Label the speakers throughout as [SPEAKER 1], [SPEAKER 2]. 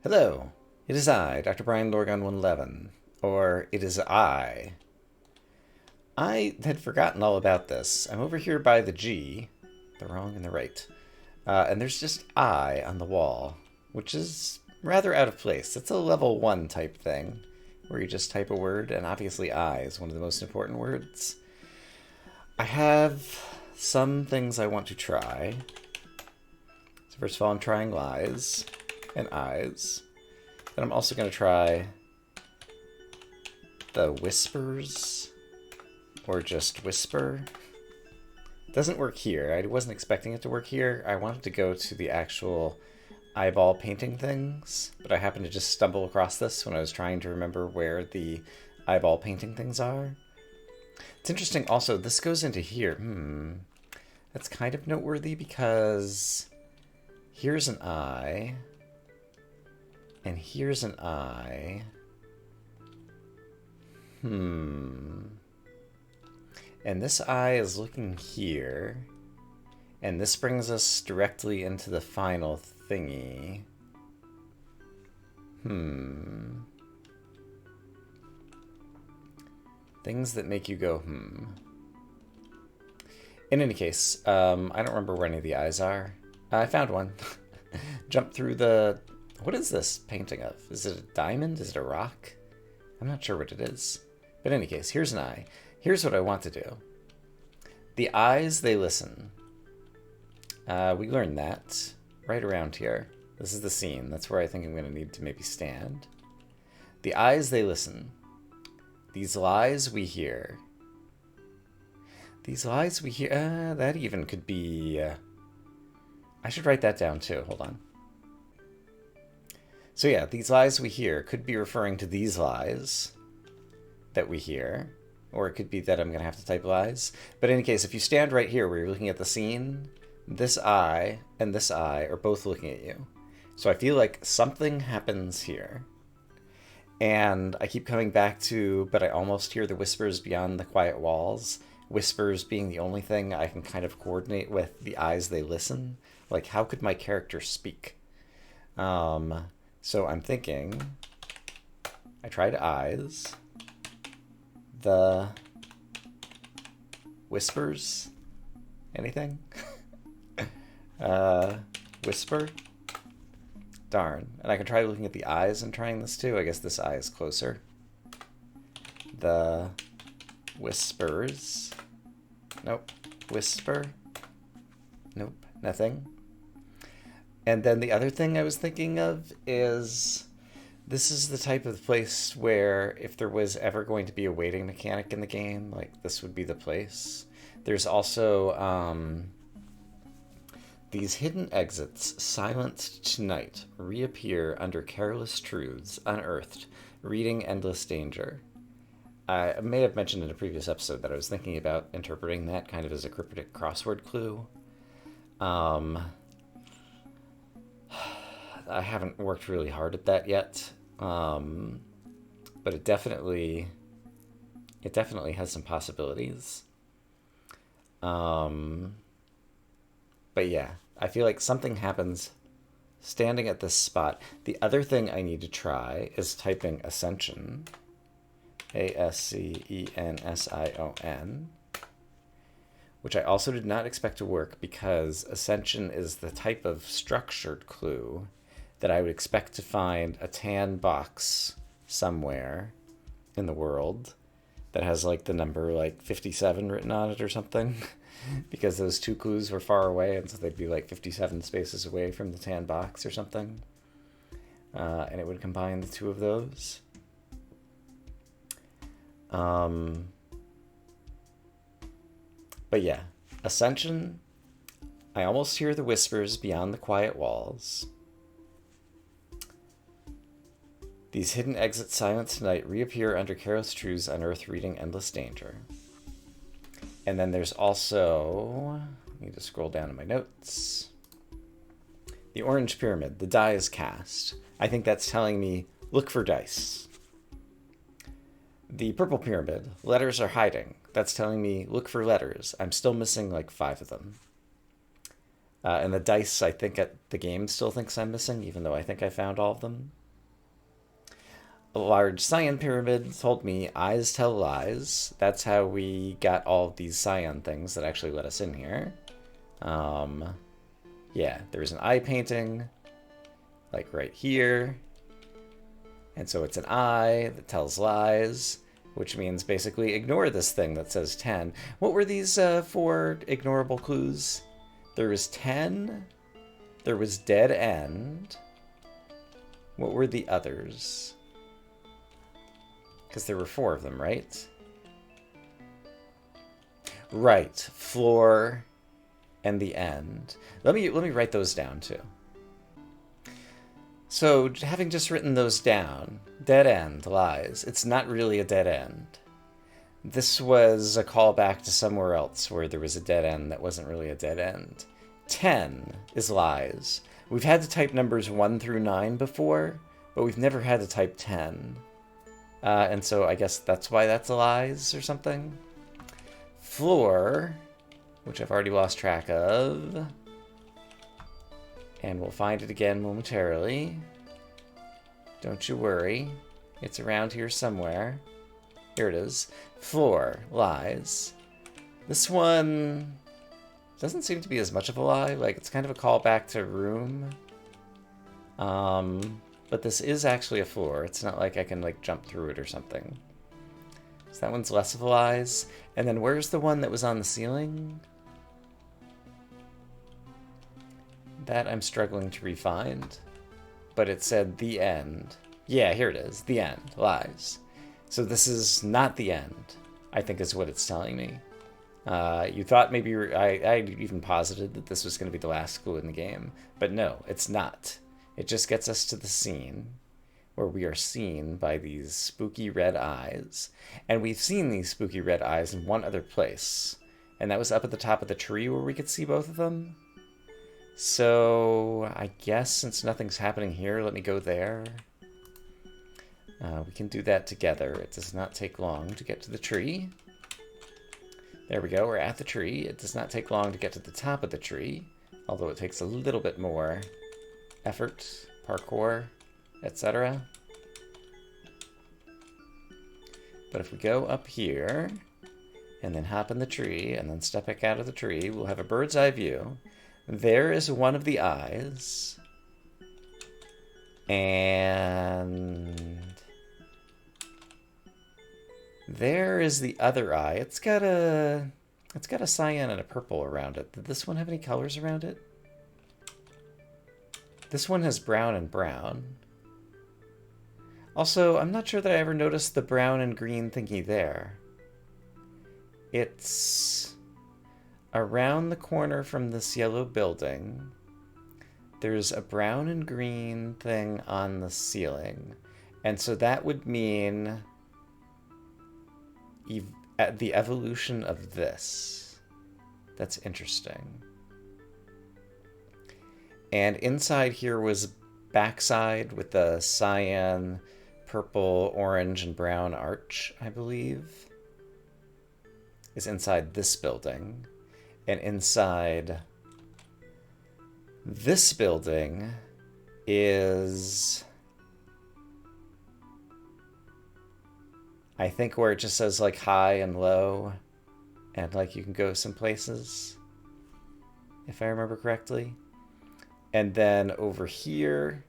[SPEAKER 1] Hello, it is I, Dr. Brian Lorgon 111, or it is I had forgotten all about this. I'm over here by the G, the wrong and the right, and there's just I on the wall, which is rather out of place. It's a level 1 type thing, where you just type a word, and obviously I is one of the most important words. I have some things I want to try. So first of all, I'm trying lies and eyes. Then I'm also going to try the whispers, or just whisper. It doesn't work here. I wasn't expecting it to work here. I wanted to go to the actual eyeball painting things, but I happened to just stumble across this when I was trying to remember where the eyeball painting things are. It's interesting also, this goes into here. That's kind of noteworthy because here's an eye. And here's an eye. And this eye is looking here. And this brings us directly into the final thingy. Things that make you go, In any case, I don't remember where any of the eyes are. I found one. Jump through the... What is this painting of? Is it a diamond? Is it a rock? I'm not sure what it is. But in any case, here's an eye. Here's what I want to do. The eyes, they listen. We learned that right around here. This is the scene. That's where I think I'm going to need to maybe stand. The eyes, they listen. These lies we hear. These lies we hear... that even could be... I should write that down too. Hold on. So yeah, these lies we hear could be referring to these lies that we hear. Or it could be that I'm going to have to type lies. But in any case, if you stand right here where you're looking at the scene, this eye and this eye are both looking at you. So I feel like something happens here. And I keep coming back to, but I almost hear the whispers beyond the quiet walls. Whispers being the only thing I can kind of coordinate with the eyes they listen. Like, how could my character speak? So I'm thinking, I tried eyes, the whispers, anything? Whisper? Darn. And I can try looking at the eyes and trying this too. I guess this eye is closer. The whispers. Nope. Whisper. Nope. Nothing. And then the other thing I was thinking of is this is the type of place where if there was ever going to be a waiting mechanic in the game, like this would be the place. There's also these hidden exits, silenced tonight, reappear under careless truths, unearthed, reading endless danger. I may have mentioned in a previous episode that I was thinking about interpreting that kind of as a cryptic crossword clue. I haven't worked really hard at that yet, but it definitely has some possibilities. But yeah, I feel like something happens standing at this spot. The other thing I need to try is typing Ascension, Ascension, which I also did not expect to work because Ascension is the type of structured clue that I would expect to find a tan box somewhere in the world that has like the number like 57 written on it or something because those two clues were far away and so they'd be like 57 spaces away from the tan box or something. And it would combine the two of those. But yeah, Ascension, I almost hear the whispers beyond the quiet walls. These hidden exits silenced tonight reappear under careless truths unearthed reading endless danger. And then there's also, I need to scroll down to my notes. The orange pyramid, the die is cast. I think that's telling me, look for dice. The purple pyramid, letters are hiding. That's telling me, look for letters. I'm still missing like 5 of them. And the dice, I think the game still thinks I'm missing, even though I think I found all of them. A large cyan pyramid told me eyes tell lies. That's how we got all of these cyan things that actually let us in here. Yeah, there's an eye painting, like right here. And so it's an eye that tells lies, which means basically ignore this thing that says 10. What were these 4 ignorable clues? There was 10. There was dead end. What were the others? Because there were 4 of them, right? Right, floor and the end. Let me write those down too. So, having just written those down, dead end, lies, it's not really a dead end. This was a callback to somewhere else where there was a dead end that wasn't really a dead end. 10 is lies. We've had to type numbers 1 through 9 before, but we've never had to type 10. And so I guess that's why that's lies or something. Floor, which I've already lost track of. And we'll find it again momentarily. Don't you worry. It's around here somewhere. Here it is. Floor, lies. This one doesn't seem to be as much of a lie. Like, it's kind of a callback to room. But this is actually a floor. It's not like I can, like, jump through it or something. So that one's less of a lies. And then where's the one that was on the ceiling? That I'm struggling to re-find. But it said the end. Yeah, here it is. The end. Lies. So this is not the end, I think is what it's telling me. You thought maybe I even posited that this was going to be the last clue in the game. But no, it's not. It just gets us to the scene where we are seen by these spooky red eyes. And we've seen these spooky red eyes in one other place. And that was up at the top of the tree where we could see both of them. So I guess since nothing's happening here, let me go there. We can do that together. It does not take long to get to the tree. There we go, we're at the tree. It does not take long to get to the top of the tree, although it takes a little bit more effort, parkour, etc. But if we go up here, and then hop in the tree, and then step back out of the tree, we'll have a bird's eye view. There is one of the eyes. And there is the other eye. It's got a cyan and a purple around it. Did this one have any colors around it? This one has brown and brown. Also, I'm not sure that I ever noticed the brown and green thingy there. It's around the corner from this yellow building. There's a brown and green thing on the ceiling. And so that would mean the evolution of this. That's interesting. And inside here was backside with the cyan, purple, orange, and brown arch, I believe. Is inside this building. And inside this building is, I think, where it just says like high and low, and like you can go some places, if I remember correctly. And then over here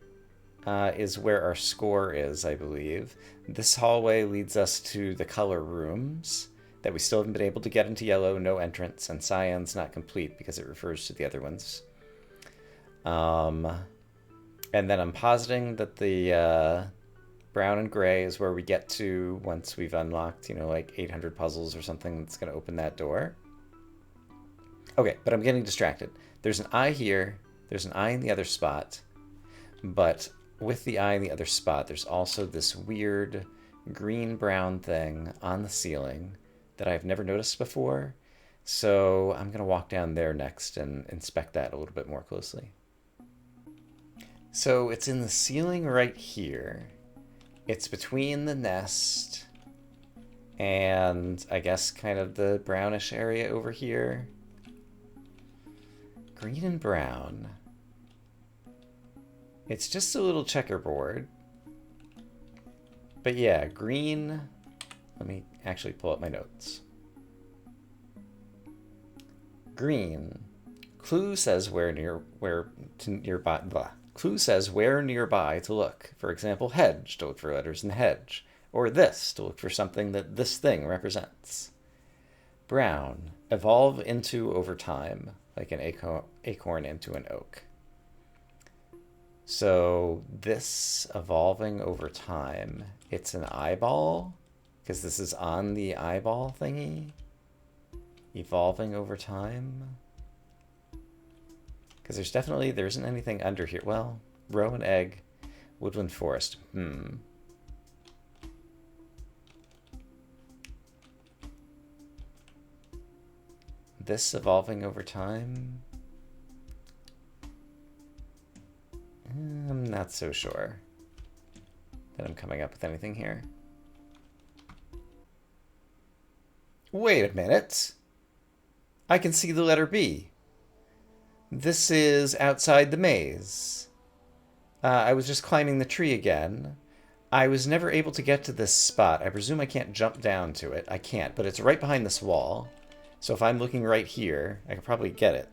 [SPEAKER 1] is where our score is, I believe. This hallway leads us to the color rooms that we still haven't been able to get into yellow, no entrance, and cyan's not complete because it refers to the other ones. And then I'm positing that the brown and gray is where we get to once we've unlocked, like 800 puzzles or something that's going to open that door. Okay, but I'm getting distracted. There's an eye here. There's an eye in the other spot. But with the eye in the other spot, there's also this weird green-brown thing on the ceiling that I've never noticed before. So I'm going to walk down there next and inspect that a little bit more closely. So it's in the ceiling right here. It's between the nest and I guess kind of the brownish area over here. Green and brown. It's just a little checkerboard. But yeah, green. Let me actually pull up my notes. Green. Clue says nearby. Blah. Clue says where nearby to look. For example, hedge to look for letters in hedge, or this to look for something that this thing represents. Brown. Evolve into over time, like an acorn into an oak. So this evolving over time, it's an eyeball, because this is on the eyeball thingy. Evolving over time. Because there isn't anything under here. Well, row and egg, woodland forest. This evolving over time. I'm not so sure that I'm coming up with anything here. Wait a minute. I can see the letter B. This is outside the maze. I was just climbing the tree again. I was never able to get to this spot. I presume I can't jump down to it. I can't, but it's right behind this wall. So if I'm looking right here, I can probably get it.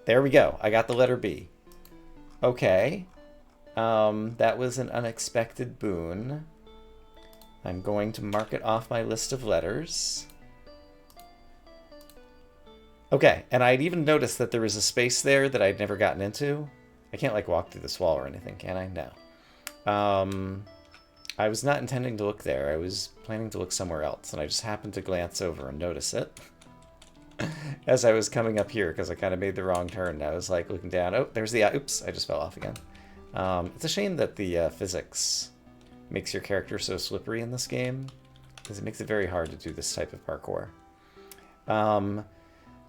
[SPEAKER 1] There we go. I got the letter B. Okay. That was an unexpected boon. I'm going to mark it off my list of letters. Okay, and I'd even noticed that there was a space there that I'd never gotten into. I can't, like, walk through this wall or anything, can I? No. I was not intending to look there. I was planning to look somewhere else, and I just happened to glance over and notice it as I was coming up here, because I kind of made the wrong turn. And I was, like, looking down. Oh, there's the... Oops, I just fell off again. It's a shame that the physics makes your character so slippery in this game, because it makes it very hard to do this type of parkour.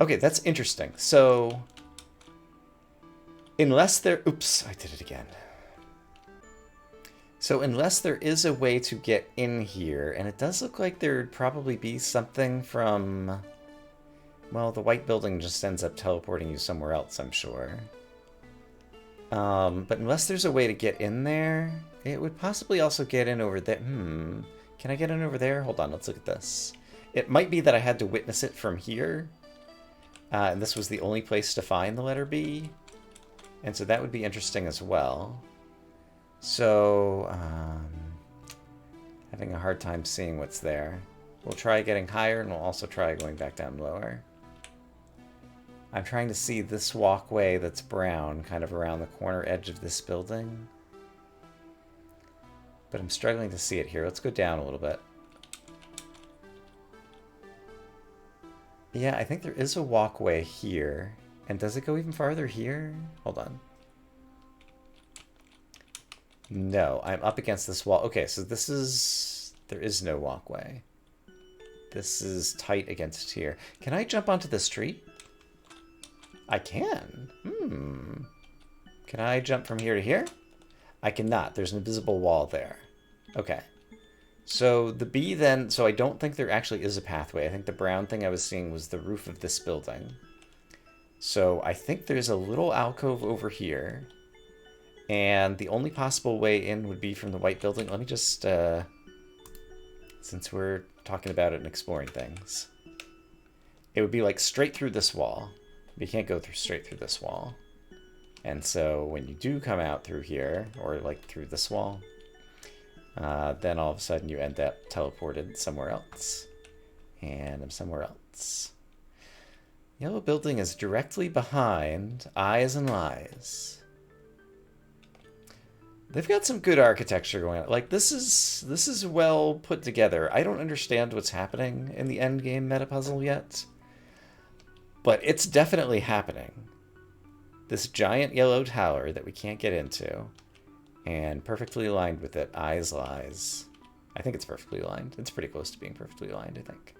[SPEAKER 1] Okay, that's interesting. So, unless there... Oops, I did it again. So unless there is a way to get in here, and it does look like there'd probably be something from... Well, the white building just ends up teleporting you somewhere else, I'm sure. But unless there's a way to get in there, it would possibly also get in over there. Can I get in over there? Hold on, let's look at this. It might be that I had to witness it from here. And this was the only place to find the letter B. And so that would be interesting as well. So, having a hard time seeing what's there. We'll try getting higher, and we'll also try going back down lower. I'm trying to see this walkway that's brown, kind of around the corner edge of this building. But I'm struggling to see it here. Let's go down a little bit. Yeah, I think there is a walkway here. And does it go even farther here? Hold on. No, I'm up against this wall. Okay, so this is... There is no walkway. This is tight against here. Can I jump onto this tree? I can. Can I jump from here to here? I cannot. There's an invisible wall there. Okay. So the B then... So I don't think there actually is a pathway. I think the brown thing I was seeing was the roof of this building. So I think there's a little alcove over here. And the only possible way in would be from the white building. Let me just, since we're talking about it and exploring things. It would be like straight through this wall. But you can't go straight through this wall. And so when you do come out through here, or like through this wall, then all of a sudden you end up teleported somewhere else. And I'm somewhere else. Yellow building is directly behind Eyes and Lies. They've got some good architecture going on. Like, this is well put together. I don't understand what's happening in the endgame meta puzzle yet, but it's definitely happening. This giant yellow tower that we can't get into, and perfectly aligned with it, Eyes Lies. I think it's perfectly aligned. It's pretty close to being perfectly aligned, I think.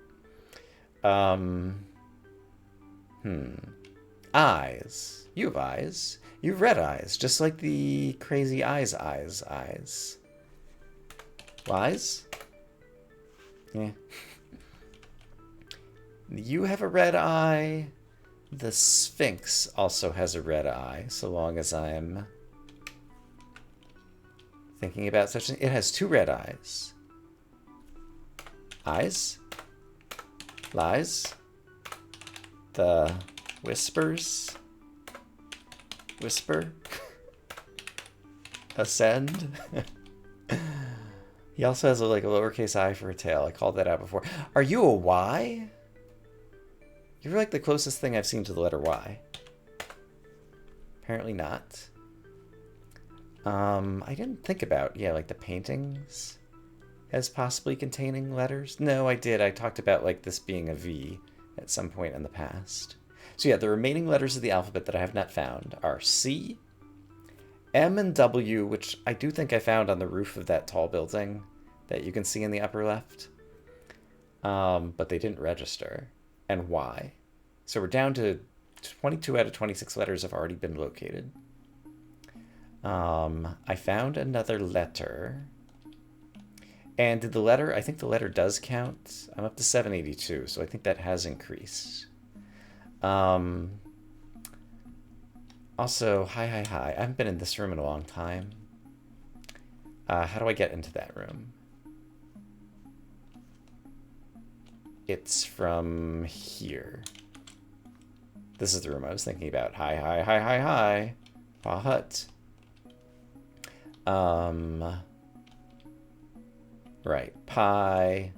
[SPEAKER 1] Eyes. You have eyes. You have red eyes, just like the crazy eyes. Lies? Yeah. You have a red eye. the Sphinx also has a red eye, so long as I'm thinking about such a... It has 2 red eyes. Eyes? Lies? The whispers? Whisper? Ascend? He also has like a lowercase I for a tail. I called that out before. Are you a Y? You're like the closest thing I've seen to the letter Y. Apparently not. I didn't think about, yeah, like the paintings as possibly containing letters. No, I did. I talked about like this being a V at some point in the past. So yeah, the remaining letters of the alphabet that I have not found are C, M, and W, which I do think I found on the roof of that tall building that you can see in the upper left. But they didn't register. And Y. So we're down to 22 out of 26 letters have already been located. I found another letter. And did the letter, I think the letter does count. I'm up to 782, so I think that has increased. Also, hi. I haven't been in this room in a long time. How do I get into that room? It's from here. This is the room I was thinking about. Hi. Pa hut. Right. Pie.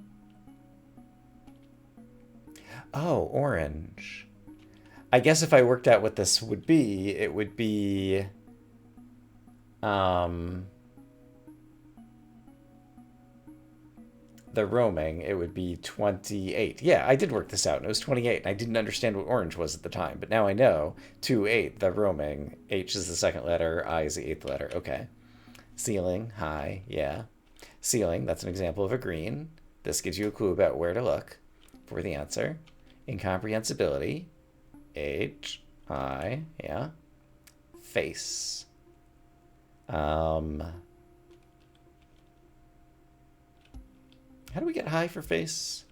[SPEAKER 1] Oh, orange. I guess if I worked out what this would be, it would be... the roaming, it would be 28. Yeah, I did work this out, and it was 28, and I didn't understand what orange was at the time, but now I know. 2-8, the roaming. H is the second letter, I is the 8th letter. Okay. Ceiling, high, yeah. Ceiling, that's an example of a green. This gives you a clue about where to look for the answer. Incomprehensibility, H, I, yeah. Face. How do we get high for face?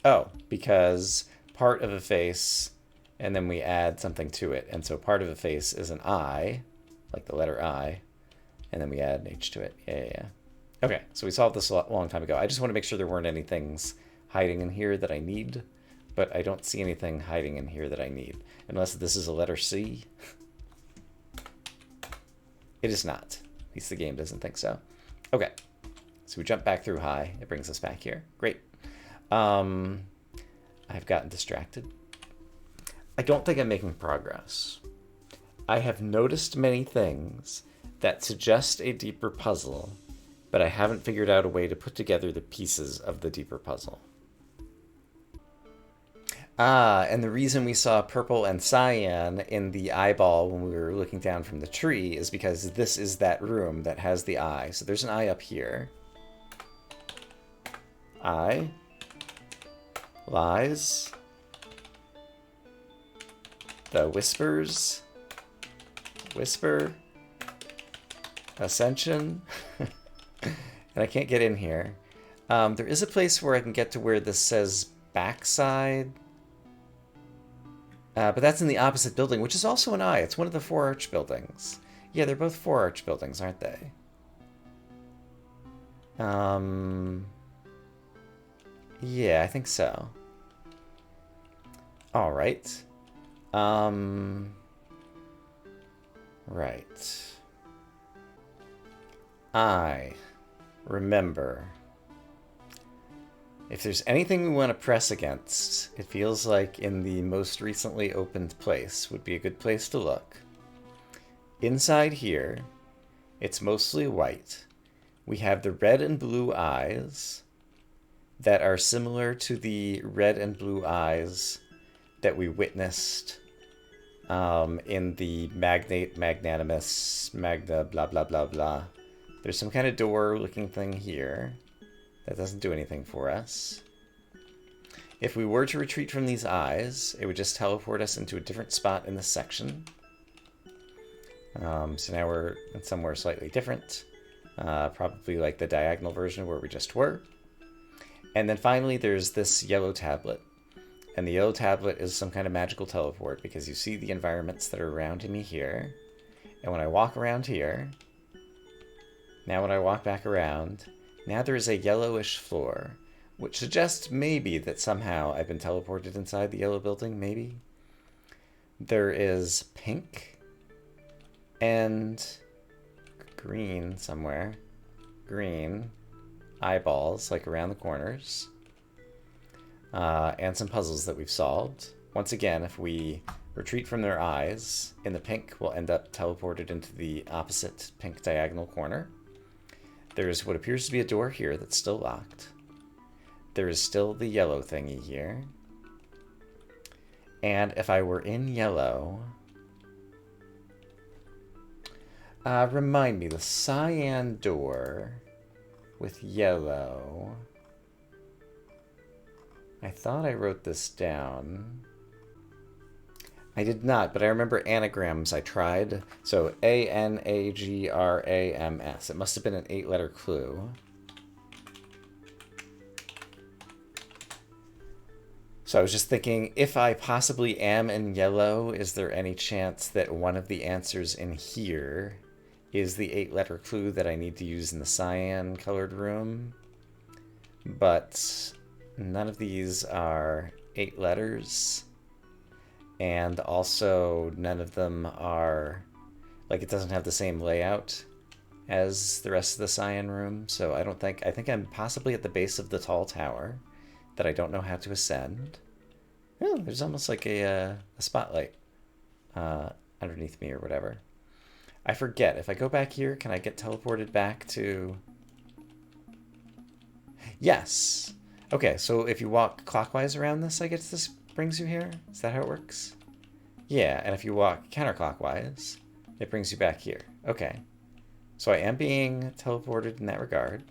[SPEAKER 1] Oh, because part of a face, and then we add something to it. And so part of a face is an I, like the letter I, and then we add an H to it. Yeah. Okay, so we solved this a long time ago. I just want to make sure there weren't any things hiding in here that I need, but I don't see anything hiding in here that I need. Unless this is a letter C. It is not. At least the game doesn't think so. Okay. So we jump back through high. It brings us back here. Great. I've gotten distracted. I don't think I'm making progress. I have noticed many things that suggest a deeper puzzle, but I haven't figured out a way to put together the pieces of the deeper puzzle. And the reason we saw purple and cyan in the eyeball when we were looking down from the tree is because this is that room that has the eye. So there's an eye up here. I, lies, the whispers, whisper, ascension, and I can't get in here. There is a place where I can get to where this says backside, but that's in the opposite building, which is also an I. It's one of the 4 arch buildings. Yeah, they're both 4 arch buildings, aren't they? Yeah, I think so. All right. Right. I remember. If there's anything we want to press against, it feels like in the most recently opened place would be a good place to look. Inside here, it's mostly white. We have the red and blue eyes that are similar to the red and blue eyes that we witnessed in the magnate, magnanimous, magna, blah, blah, blah, blah. There's some kind of door-looking thing here that doesn't do anything for us. If we were to retreat from these eyes, it would just teleport us into a different spot in this section. So now we're in somewhere slightly different. Probably like the diagonal version where we just were. And then finally there's this yellow tablet, And the yellow tablet is some kind of magical teleport because you see the environments that are around me here. And when I walk around here, now when I walk back around, now there is a yellowish floor, which suggests maybe that somehow I've been teleported inside the yellow building, maybe. There is pink and green somewhere. Green eyeballs, like around the corners. And some puzzles that we've solved. Once again, if we retreat from their eyes, in the pink, we'll end up teleported into the opposite pink diagonal corner. There's what appears to be a door here that's still locked. There is still the yellow thingy here. And if I were in yellow... remind me, the cyan door with yellow... I thought I wrote this down. I did not, but I remember anagrams I tried. So A-N-A-G-R-A-M-S. It must have been an 8-letter clue. So I was just thinking, if I possibly am in yellow, is there any chance that one of the answers in here is the 8-letter clue that I need to use in the cyan-colored room? But none of these are 8 letters. And also, none of them are... Like, it doesn't have the same layout as the rest of the cyan room. So I don't think... I think I'm possibly at the base of the tall tower that I don't know how to ascend. Oh, there's almost like a spotlight underneath me or whatever. I forget. If I go back here, can I get teleported back to... Yes. Okay, so if you walk clockwise around this, I guess this brings you here? Is that how it works? Yeah, and if you walk counterclockwise, it brings you back here. Okay. So I am being teleported in that regard.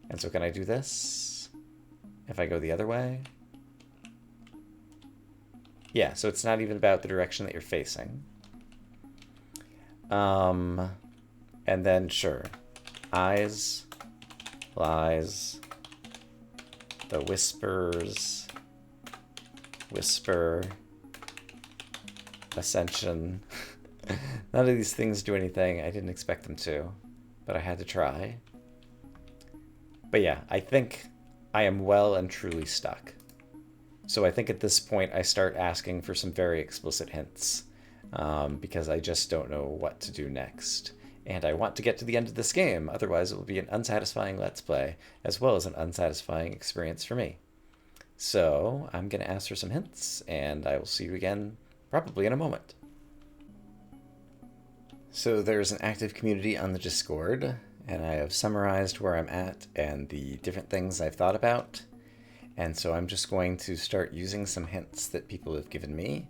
[SPEAKER 1] And so can I do this? If I go the other way? Yeah, so it's not even about the direction that you're facing. And then, sure. Eyes, lies, the whispers, whisper, ascension. None of these things do anything. I didn't expect them to, but I had to try. But yeah, I think I am well and truly stuck. So I think at this point I start asking for some very explicit hints, because I just don't know what to do next. And I want to get to the end of this game, otherwise it will be an unsatisfying Let's Play, as well as an unsatisfying experience for me. So I'm going to ask for some hints, and I will see you again probably in a moment. So there's an active community on the Discord, and I have summarized where I'm at and the different things I've thought about. And so I'm just going to start using some hints that people have given me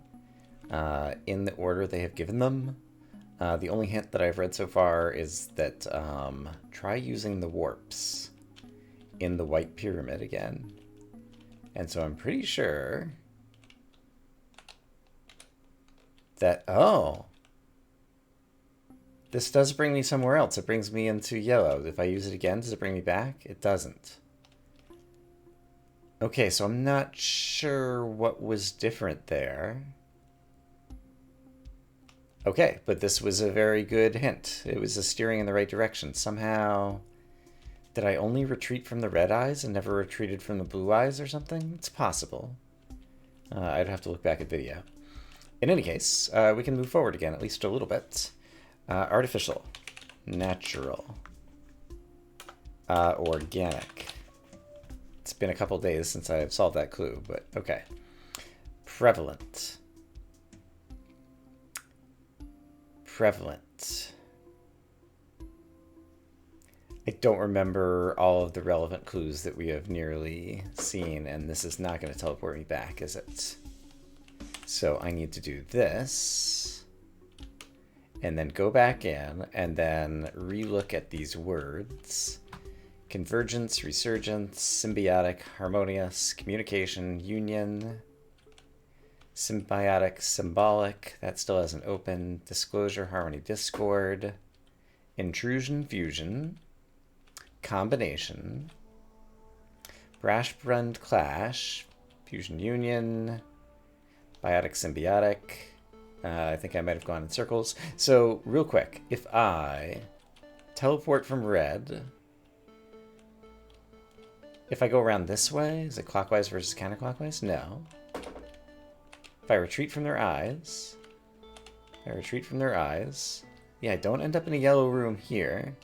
[SPEAKER 1] in the order they have given them. The only hint that I've read so far is that try using the warps in the White Pyramid again. And so I'm pretty sure that, oh, this does bring me somewhere else. It brings me into yellow. If I use it again, does it bring me back? It doesn't. Okay, so I'm not sure what was different there. Okay, but this was a very good hint. It was a steering in the right direction. Somehow, did I only retreat from the red eyes and never retreated from the blue eyes or something? It's possible. I'd have to look back at video. In any case, we can move forward again, at least a little bit. Artificial, natural, organic. It's been a couple days since I've solved that clue, but okay. Prevalent. Prevalent. I don't remember all of the relevant clues that we have nearly seen, and this is not going to teleport me back, is it? So I need to do this, and then go back in, and then re-look at these words. Convergence, resurgence, symbiotic, harmonious, communication, union, symbiotic, symbolic, that still hasn't opened, disclosure, harmony, discord, intrusion, fusion, combination, brash, blend, clash, Fusion union. Biotic symbiotic. I think I might have gone in circles. So real quick, if I teleport from red, if I go around this way, is it clockwise versus counterclockwise? No. If I retreat from their eyes, yeah, I don't end up in a yellow room here.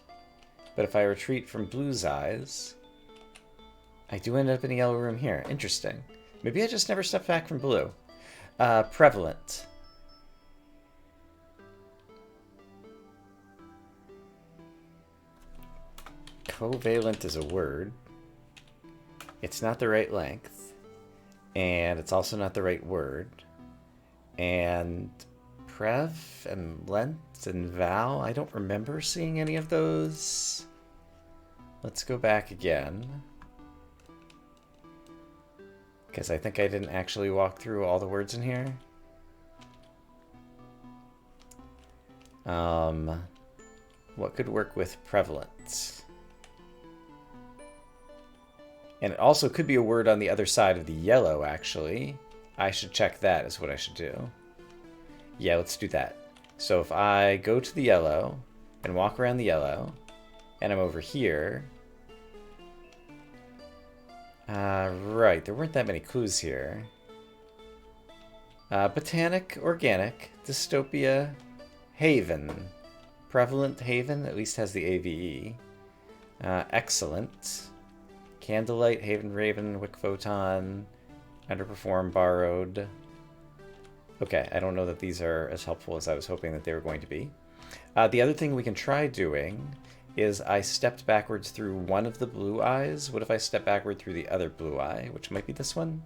[SPEAKER 1] But if I retreat from blue's eyes, I do end up in a yellow room here. Interesting. Maybe I just never stepped back from blue. Prevalent. Covalent is a word. It's not the right length. And it's also not the right word. And Prev and Lent and Val, I don't remember seeing any of those. Let's go back again. Because I think I didn't actually walk through all the words in here. What could work with prevalent? And it also could be a word on the other side of the yellow, actually. I should check that is what I should do. Yeah, let's do that. So if I go to the yellow and walk around the yellow, and I'm over here... right, there weren't that many clues here. Botanic, organic, dystopia, haven. Prevalent haven at least has the AVE. Excellent. Candlelight, haven, raven, wick photon, underperform, borrowed. Okay, I don't know that these are as helpful as I was hoping that they were going to be. The other thing we can try doing is I stepped backwards through one of the blue eyes. What if I step backward through the other blue eye, which might be this one?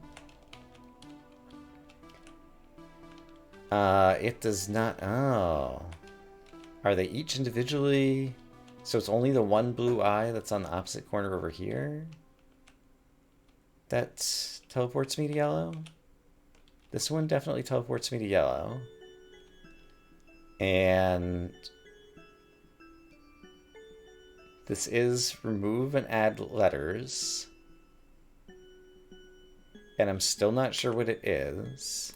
[SPEAKER 1] It does not... Oh. Are they each individually... So it's only the one blue eye that's on the opposite corner over here? That teleports me to yellow? This one definitely teleports me to yellow. And... this is remove and add letters. And I'm still not sure what it is.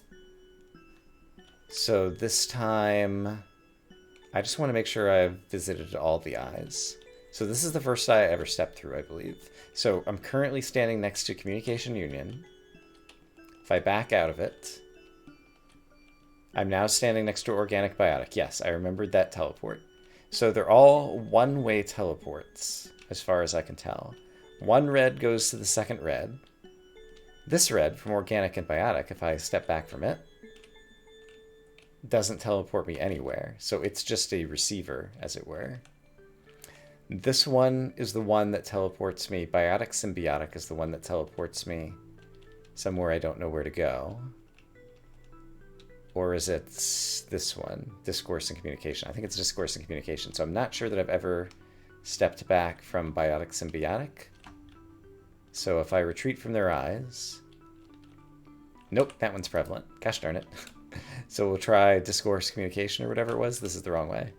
[SPEAKER 1] So this time, I just want to make sure I've visited all the eyes. So this is the first eye I ever stepped through, I believe. So I'm currently standing next to Communication Union. If I back out of it, I'm now standing next to Organic Biotic. Yes, I remembered that teleport. So they're all one-way teleports, as far as I can tell. One red goes to the second red. This red, from Organic and Biotic, if I step back from it, doesn't teleport me anywhere. So it's just a receiver, as it were. This one is the one that teleports me. Biotic Symbiotic is the one that teleports me somewhere I don't know where to go. Or is it this one? Discourse and Communication. I think it's Discourse and Communication. So I'm not sure that I've ever stepped back from Biotic Symbiotic. So if I retreat from their eyes... Nope, that one's prevalent. Gosh darn it. So we'll try Discourse Communication or whatever it was. This is the wrong way.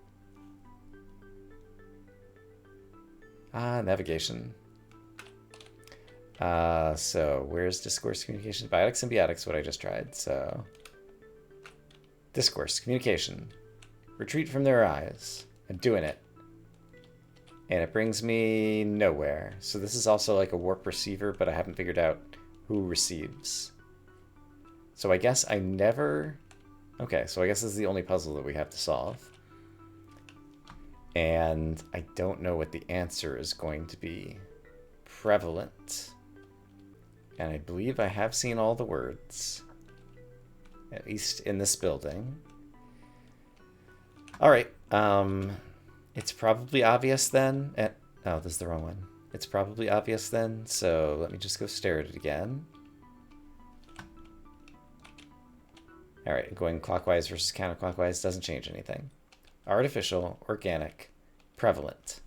[SPEAKER 1] Navigation. So where's Discourse Communication? Biotic Symbiotic's what I just tried, so... Discourse, Communication. Retreat from their eyes. I'm doing it. And it brings me nowhere. So this is also like a warp receiver, but I haven't figured out who receives. So I guess I never... Okay, so I guess this is the only puzzle that we have to solve. And I don't know what the answer is going to be. Prevalent. And I believe I have seen all the words. At least in this building. Alright, it's probably obvious then. Oh, this is the wrong one. It's probably obvious then, so let me just go stare at it again. Alright, going clockwise versus counterclockwise doesn't change anything. Artificial, organic, prevalent.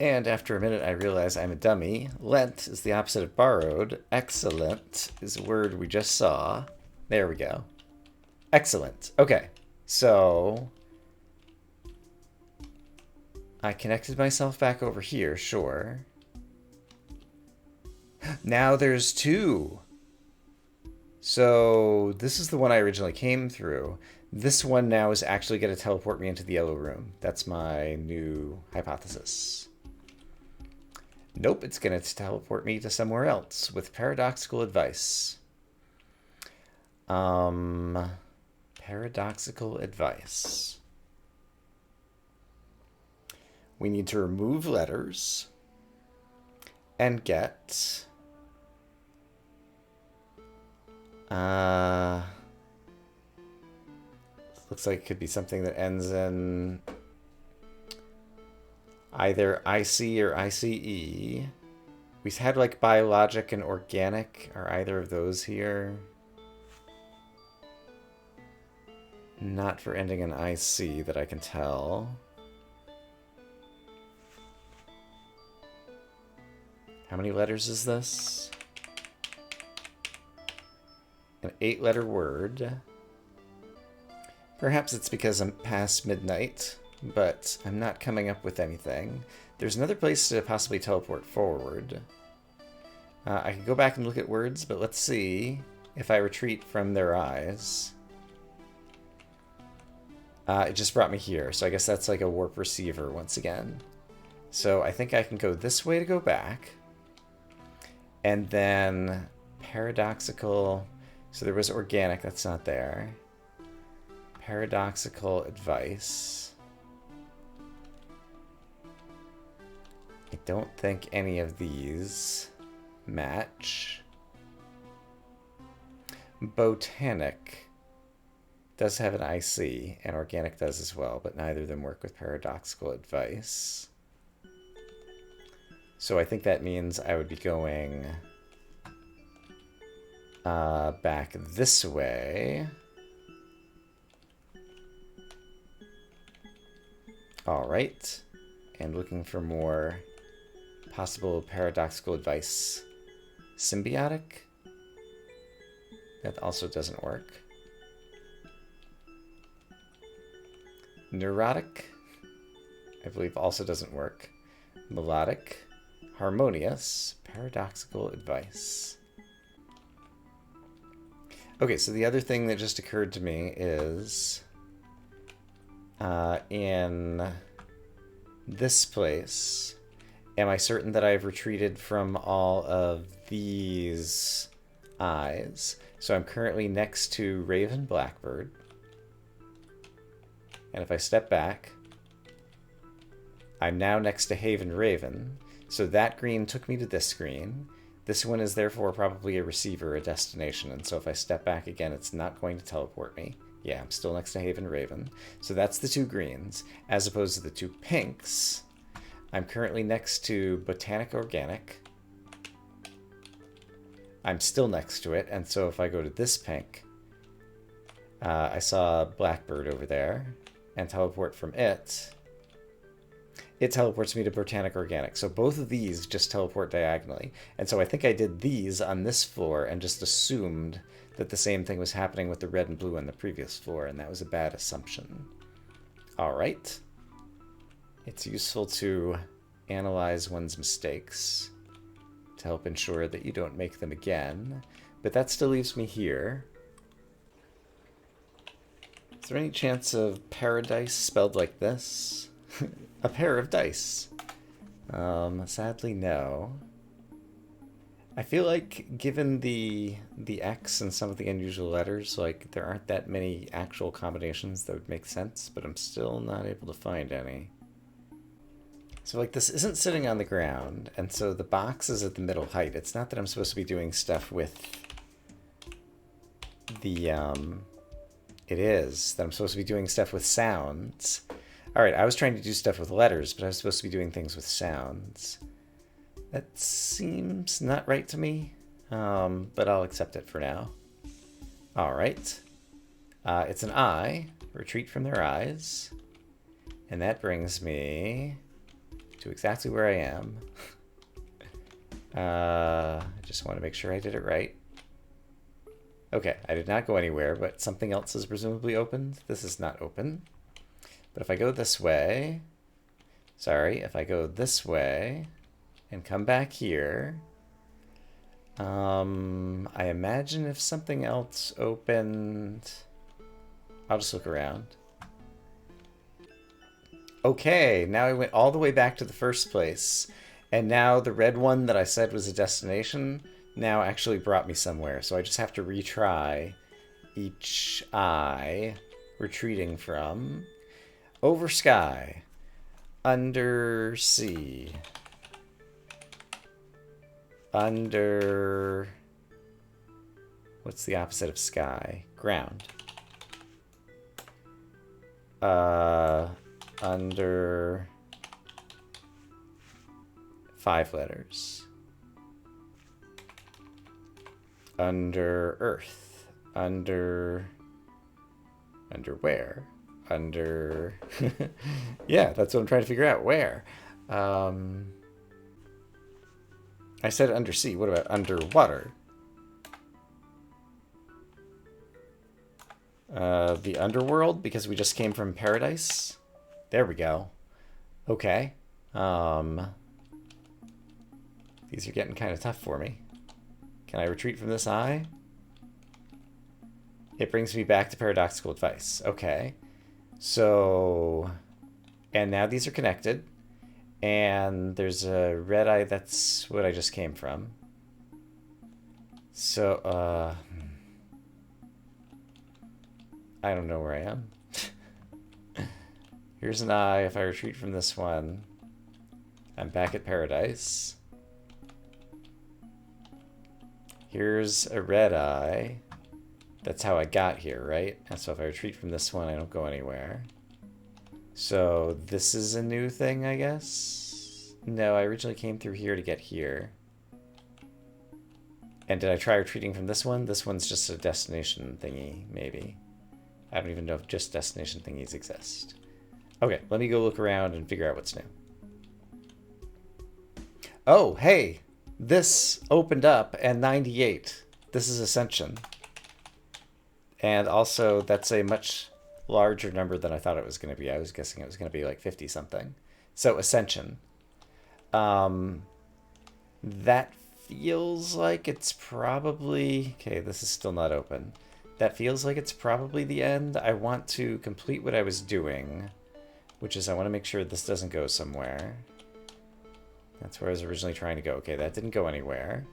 [SPEAKER 1] And after a minute, I realize I'm a dummy. Lent is the opposite of borrowed. Excellent is a word we just saw. There we go. Excellent. Okay, so... I connected myself back over here, sure. Now there's two. So this is the one I originally came through. This one now is actually going to teleport me into the yellow room. That's my new hypothesis. Nope, it's going to teleport me to somewhere else with paradoxical advice. Paradoxical advice. We need to remove letters and get looks like it could be something that ends in either IC or ICE. We've had like biologic and organic. Are either of those here? Not for ending in IC that I can tell. How many letters is this? An 8-letter word. Perhaps it's because I'm past midnight, but I'm not coming up with anything. There's another place to possibly teleport forward. I could go back and look at words, but let's see if I retreat from their eyes. It just brought me here, so I guess that's like a warp receiver once again. So I think I can go this way to go back. And then paradoxical. So there was organic, that's not there. Paradoxical advice. I don't think any of these match. Botanic does have an IC, and organic does as well, but neither of them work with paradoxical advice. So I think that means I would be going back this way. All right, and looking for more possible paradoxical advice. Symbiotic? That also doesn't work. Neurotic? I believe also doesn't work. Melodic? Harmonious? Paradoxical advice. Okay, so the other thing that just occurred to me is in this place, am I certain that I've retreated from all of these eyes? So I'm currently next to Raven Blackbird. And if I step back, I'm now next to Haven Raven. So that green took me to this screen. This one is therefore probably a receiver, a destination. And so if I step back again, it's not going to teleport me. Yeah, I'm still next to Haven Raven. So that's the two greens, as opposed to the two pinks. I'm currently next to Botanic Organic. I'm still next to it, and so if I go to this pink, I saw Blackbird over there, and teleport from it. It teleports me to Botanic Organic. So both of these just teleport diagonally. And so I think I did these on this floor and just assumed that the same thing was happening with the red and blue on the previous floor, and that was a bad assumption. All right. It's useful to analyze one's mistakes to help ensure that you don't make them again. But that still leaves me here. Is there any chance of paradise spelled like this? A pair of dice. Sadly, no. I feel like, given the X and some of the unusual letters, like, there aren't that many actual combinations that would make sense, but I'm still not able to find any. So, like, this isn't sitting on the ground, and so the box is at the middle height. It's not that I'm supposed to be doing stuff with the, it is that I'm supposed to be doing stuff with sounds. All right, I was trying to do stuff with letters, but I was supposed to be doing things with sounds. That seems not right to me, but I'll accept it for now. All right. It's an eye. Retreat from their eyes. And that brings me to exactly where I am. I just want to make sure I did it right. Okay, I did not go anywhere, but something else is presumably opened. This is not open. But if I go this way, if I go this way and come back here, I imagine if something else opened... I'll just look around. Okay, now I went all the way back to the first place. And now the red one that I said was a destination now actually brought me somewhere. So I just have to retry each eye retreating from. Over sky. Under sea. Under... What's the opposite of sky? Ground. Under... 5 letters. Under earth. Under where? Under... Yeah, that's what I'm trying to figure out. Where? I said undersea. What about underwater? The underworld, because we just came from paradise? There we go. Okay. These are getting kind of tough for me. Can I retreat from this eye? It brings me back to paradoxical advice. Okay. So... And now these are connected. And there's a red eye, that's what I just came from. So, I don't know where I am. Here's an eye. If I retreat from this one, I'm back at paradise. Here's a red eye. That's how I got here, right? And so if I retreat from this one, I don't go anywhere. So this is a new thing, I guess? No, I originally came through here to get here. And did I try retreating from this one? This one's just a destination thingy, maybe. I don't even know if just destination thingies exist. Okay, let me go look around and figure out what's new. Oh, hey! This opened up at 98. This is Ascension. And also, that's a much larger number than I thought it was going to be. I was guessing it was going to be like 50-something. So, Ascension. That feels like it's probably... Okay, this is still not open. That feels like it's probably the end. I want to complete what I was doing, which is I want to make sure this doesn't go somewhere. That's where I was originally trying to go. Okay, that didn't go anywhere.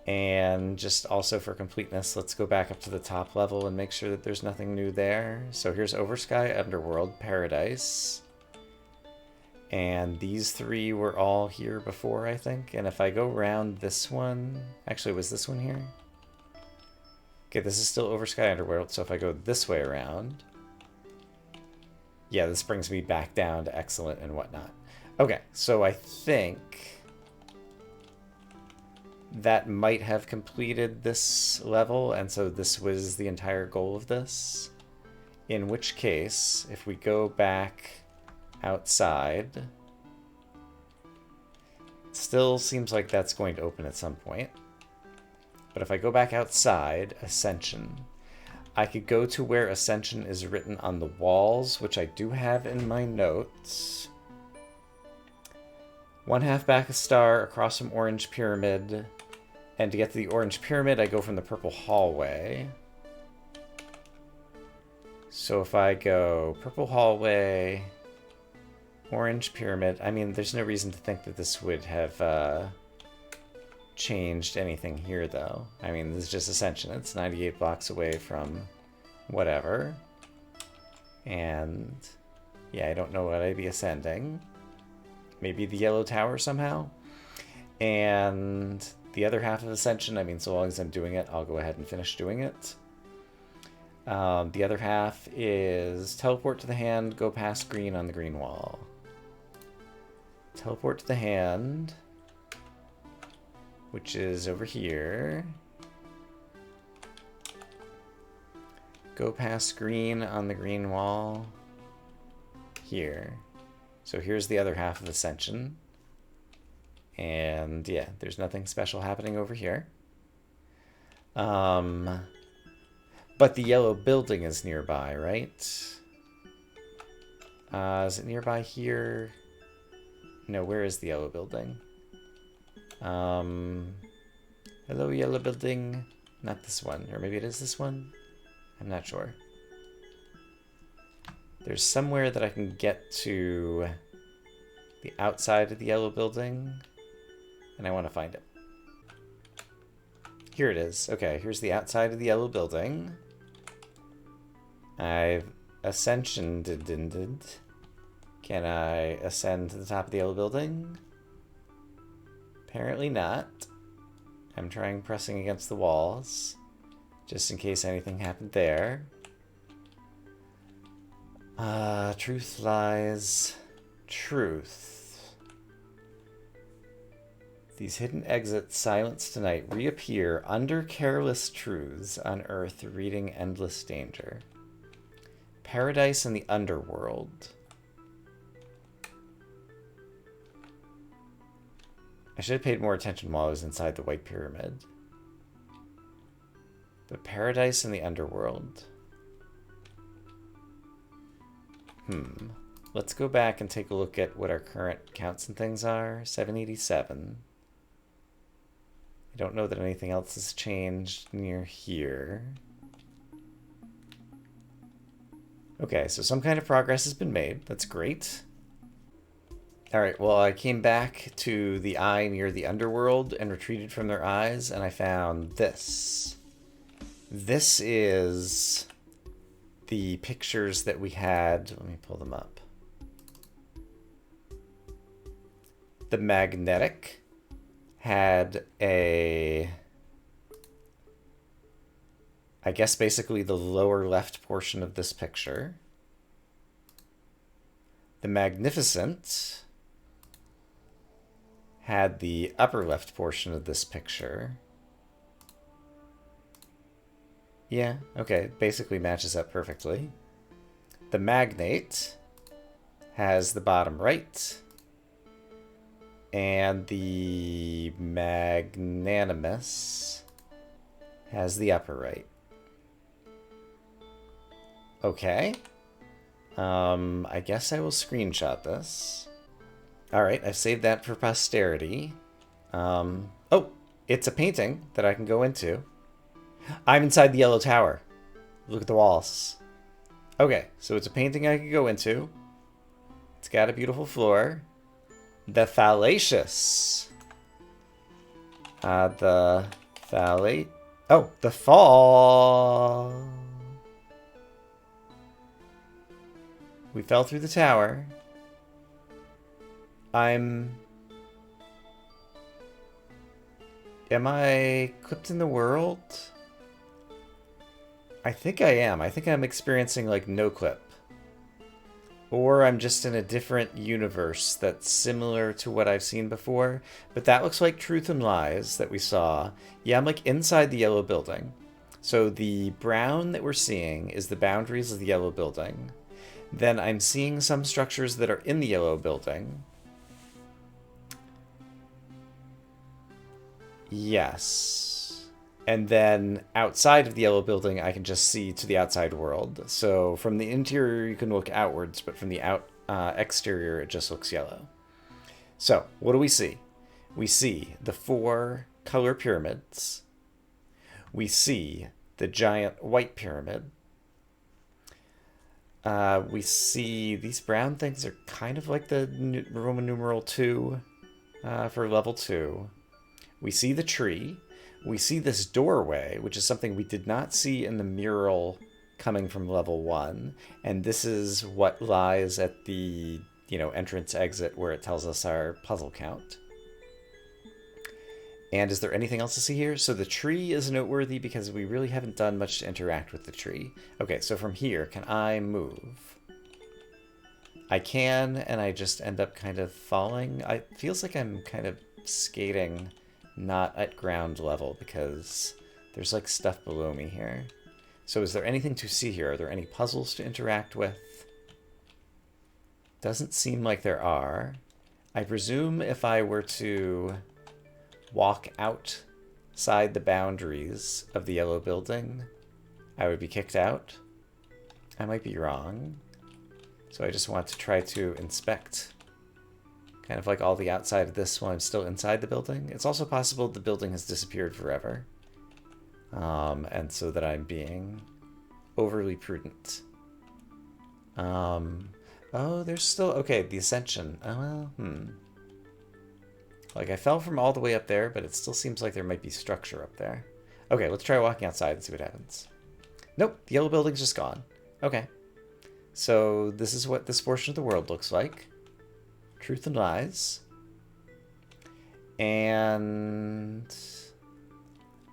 [SPEAKER 1] And just also for completeness, let's go back up to the top level and make sure that there's nothing new there. So here's Oversky, Underworld, Paradise. And these 3 were all here before, I think. And if I go around this one... Actually, was this one here? Okay, this is still Oversky, Underworld. So if I go this way around... Yeah, this brings me back down to Excellent and whatnot. Okay, so I think... that might have completed this level, and so this was the entire goal of this. In which case, if we go back outside, it still seems like that's going to open at some point. But if I go back outside, Ascension, I could go to where Ascension is written on the walls, which I do have in my notes. 1/2 back a star across from Orange Pyramid. And to get to the Orange Pyramid, I go from the Purple Hallway. So if I go Purple Hallway, Orange Pyramid... I mean, there's no reason to think that this would have changed anything here, though. I mean, this is just Ascension. It's 98 blocks away from whatever. And, yeah, I don't know what I'd be ascending. Maybe the Yellow Tower somehow? And... the other half of Ascension, I mean, so long as I'm doing it, I'll go ahead and finish doing it. The other half is teleport to the hand, go past green on the green wall. Teleport to the hand, which is over here. Go past green on the green wall here. So here's the other half of Ascension. And yeah, there's nothing special happening over here. But the yellow building is nearby, right? Is it nearby here? No, where is the yellow building? Hello, yellow building. Not this one. Or maybe it is this one? I'm not sure. There's somewhere that I can get to the outside of the yellow building, and I want to find it. Here it is. Okay, here's the outside of the yellow building. I've ascensioned. Can I ascend to the top of the yellow building? Apparently not. I'm trying pressing against the walls, just in case anything happened there. Truth lies. Truth. These hidden exits silenced tonight reappear under careless truths on Earth, reading endless danger. Paradise in the underworld. I should have paid more attention while I was inside the White Pyramid. But paradise in the underworld. Let's go back and take a look at what our current counts and things are. 787. I don't know that anything else has changed near here. Okay, so some kind of progress has been made. That's great. Alright, well, I came back to the eye near the underworld and retreated from their eyes, and I found this. This is the pictures that we had. Let me pull them up. The magnetic had I guess basically the lower left portion of this picture. The magnificent had the upper left portion of this picture. Yeah, okay, basically matches up perfectly. The magnate has the bottom right, and the magnanimous has the upper right. Okay. I guess I will screenshot this. Alright, I've saved that for posterity. Oh, it's a painting that I can go into. I'm inside the yellow tower. Look at the walls. Okay, so it's a painting I can go into. It's got a beautiful floor. The fallacious. The phallate. Oh, the fall. We fell through the tower. Am I clipped in the world? I think I am. I think I'm experiencing like no clip. Or I'm just in a different universe that's similar to what I've seen before. But that looks like Truth and Lies that we saw. Yeah, I'm like inside the yellow building. So the brown that we're seeing is the boundaries of the yellow building. Then I'm seeing some structures that are in the yellow building. Yes. And then outside of the yellow building, I can just see to the outside world. So from the interior, you can look outwards, but from the exterior, it just looks yellow. So what do we see? We see the 4 color pyramids. We see the giant white pyramid. We see these brown things are kind of like the Roman numeral 2 for level 2. We see the tree. We see this doorway, which is something we did not see in the mural coming from level 1. And this is what lies at the, entrance exit where it tells us our puzzle count. And is there anything else to see here? So the tree is noteworthy because we really haven't done much to interact with the tree. Okay, so from here, can I move? I can, and I just end up kind of falling. It feels like I'm kind of skating not at ground level because there's like stuff below me here. So is there anything to see here? Are there any puzzles to interact with? Doesn't seem like there are. I presume if I were to walk outside the boundaries of the yellow building, I would be kicked out. I might be wrong. So I just want to try to inspect Kind of like all the outside of this while I'm still inside the building. It's also possible the building has disappeared forever. And so that I'm being overly prudent. Oh, there's still... Okay, the ascension. Oh, well, Like, I fell from all the way up there, but it still seems like there might be structure up there. Okay, let's try walking outside and see what happens. Nope, the yellow building's just gone. Okay. So this is what this portion of the world looks like. Truth and lies. And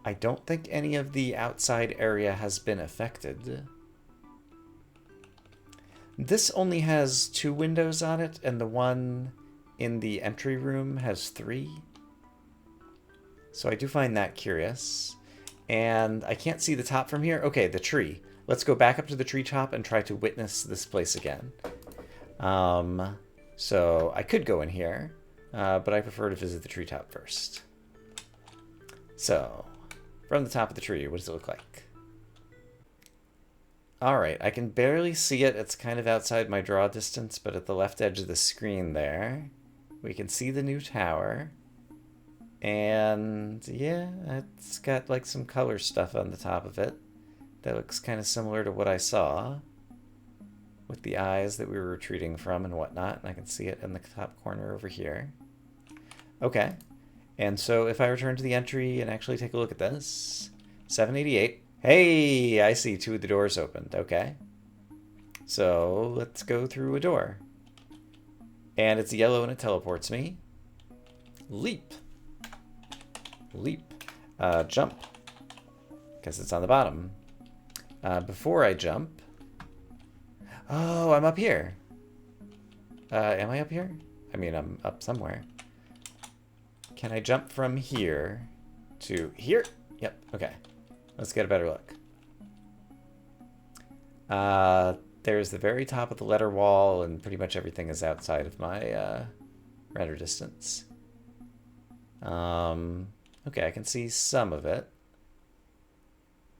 [SPEAKER 1] I don't think any of the outside area has been affected. This only has 2 windows on it, and the one in the entry room has 3. So I do find that curious. And I can't see the top from here. Okay, the tree. Let's go back up to the treetop and try to witness this place again. So I could go in here, but I prefer to visit the treetop first. So, from the top of the tree, what does it look like? Alright, I can barely see it. It's kind of outside my draw distance, but at the left edge of the screen there, we can see the new tower. And yeah, it's got like some color stuff on the top of it that looks kind of similar to what I saw with the eyes that we were retreating from and whatnot. And I can see it in the top corner over here. Okay. And so if I return to the entry and actually take a look at this, 788. Hey, I see 2 of the doors opened. Okay. So let's go through a door. And it's yellow and it teleports me. Leap. Leap. Jump. Because it's on the bottom. Before I jump... Oh, I'm up here. Am I up here? I mean, I'm up somewhere. Can I jump from here to here? Yep, okay. Let's get a better look. There's the very top of the letter wall, and pretty much everything is outside of my render distance. Okay, I can see some of it.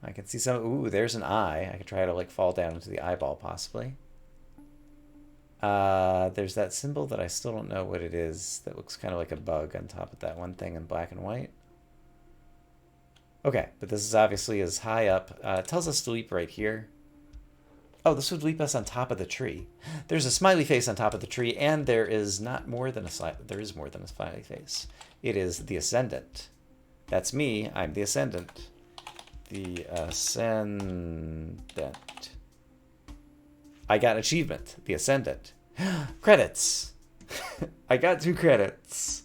[SPEAKER 1] I can see some... Ooh, there's an eye. I could try to, like, fall down into the eyeball, possibly. There's that symbol that I still don't know what it is that looks kind of like a bug on top of that one thing in black and white. Okay, but this is obviously as high up. It tells us to leap right here. Oh, this would leap us on top of the tree. There's a smiley face on top of the tree, and there is not more than a there is more than a smiley face. It is the Ascendant. That's me. I'm the Ascendant. The Ascendant. I got achievement. The Ascendant. Credits. I got 2 credits.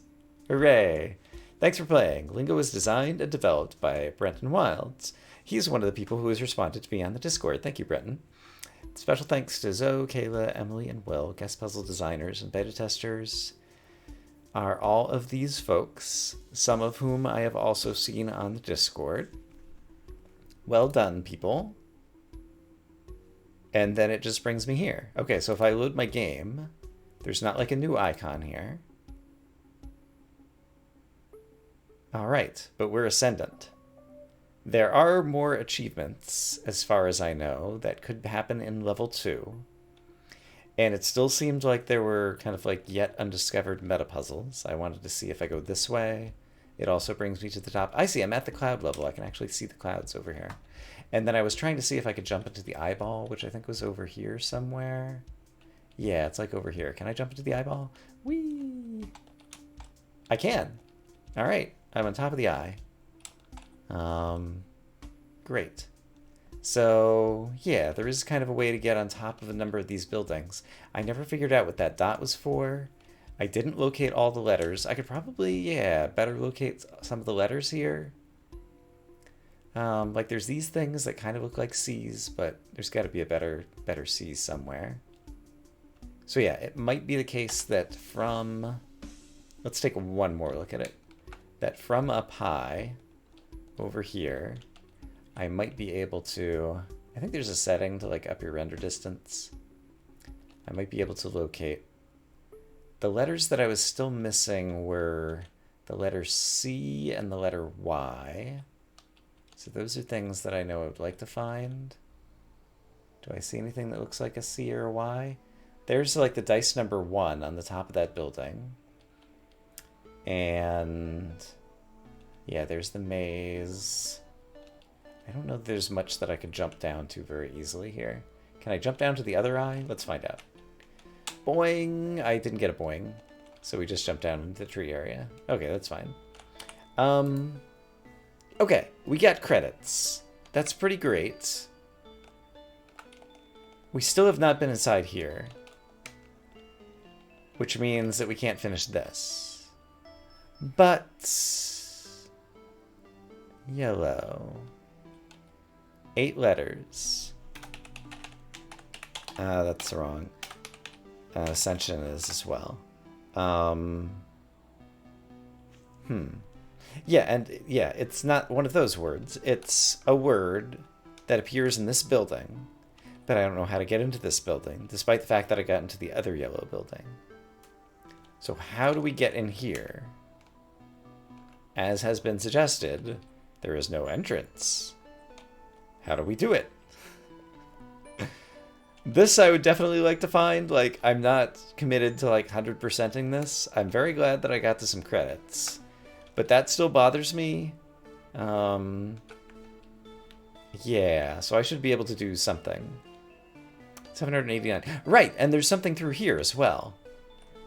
[SPEAKER 1] Hooray. Thanks for playing. Lingo was designed and developed by Brenton Wilds. He's one of the people who has responded to me on the Discord. Thank you, Brenton. Special thanks to Zoe, Kayla, Emily, and Will, guest puzzle designers and beta testers. Are all of these folks, some of whom I have also seen on the Discord. Well done, people. And then it just brings me here. Okay, so if I load my game, there's not like a new icon here. All right, but we're Ascendant. There are more achievements, as far as I know, that could happen in level 2. And it still seemed like there were kind of like yet undiscovered meta puzzles. I wanted to see if I go this way. It also brings me to the top. I see, I'm at the cloud level. I can actually see the clouds over here. And then I was trying to see if I could jump into the eyeball, which I think was over here somewhere. Yeah, it's like over here. Can I jump into the eyeball? Whee! I can. All right, I'm on top of the eye. Great. So, yeah, there is kind of a way to get on top of a number of these buildings. I never figured out what that dot was for. I didn't locate all the letters. I could probably, yeah, better locate some of the letters here. Like there's these things that kind of look like C's, but there's got to be a better C somewhere. So yeah, it might be the case that from, let's take one more look at it, that from up high over here, I might be able to, I think there's a setting to like up your render distance. I might be able to locate. The letters that I was still missing were the letter C and the letter Y. So those are things that I know I would like to find. Do I see anything that looks like a C or a Y? There's like the dice number 1 on the top of that building. And yeah, there's the maze. I don't know if there's much that I could jump down to very easily here. Can I jump down to the other eye? Let's find out. Boing! I didn't get a boing. So we just jumped down into the tree area. Okay, that's fine. Okay, we got credits. That's pretty great. We still have not been inside here, which means that we can't finish this. But yellow. 8 letters. That's wrong. Ascension is as well. Yeah, and yeah, it's not one of those words. It's a word that appears in this building, but I don't know how to get into this building, despite the fact that I got into the other yellow building. So how do we get in here? As has been suggested, there is no entrance. How do we do it? This I would definitely like to find. Like, I'm not committed to like 100%ing this. I'm very glad that I got to some credits. But that still bothers me. Yeah, so I should be able to do something. 789. Right, and there's something through here as well.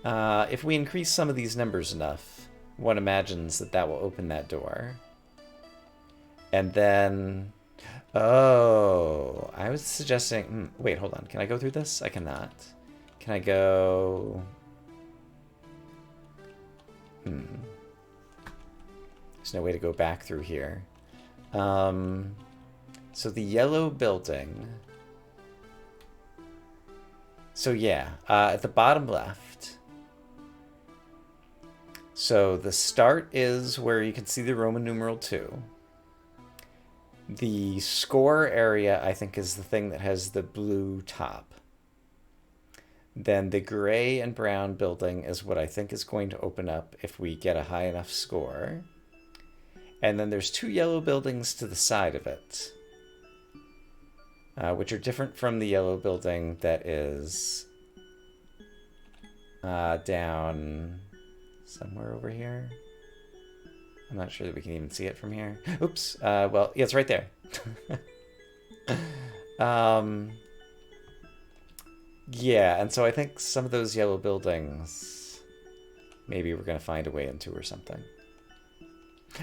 [SPEAKER 1] If we increase some of these numbers enough, one imagines that that will open that door. And then... Oh, I was suggesting... wait, hold on. Can I go through this? I cannot. Can I go... There's no way to go back through here. So the yellow building... So yeah, at the bottom left. So the start is where you can see the Roman numeral 2. The score area, I think, is the thing that has the blue top. Then the gray and brown building is what I think is going to open up if we get a high enough score. And then there's 2 yellow buildings to the side of it, which are different from the yellow building that is down somewhere over here. I'm not sure that we can even see it from here. Oops. Well, yeah, it's right there. Yeah, and so I think some of those yellow buildings, maybe we're going to find a way into or something.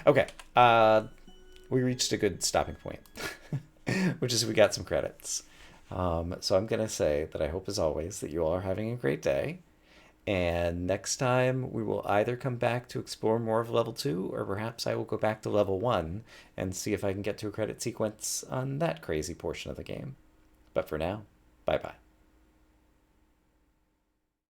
[SPEAKER 1] Okay. We reached a good stopping point, which is we got some credits. So I'm going to say that I hope, as always, that you all are having a great day. And next time we will either come back to explore more of level 2, or perhaps I will go back to level 1 and see if I can get to a credit sequence on that crazy portion of the game. But for now, bye-bye.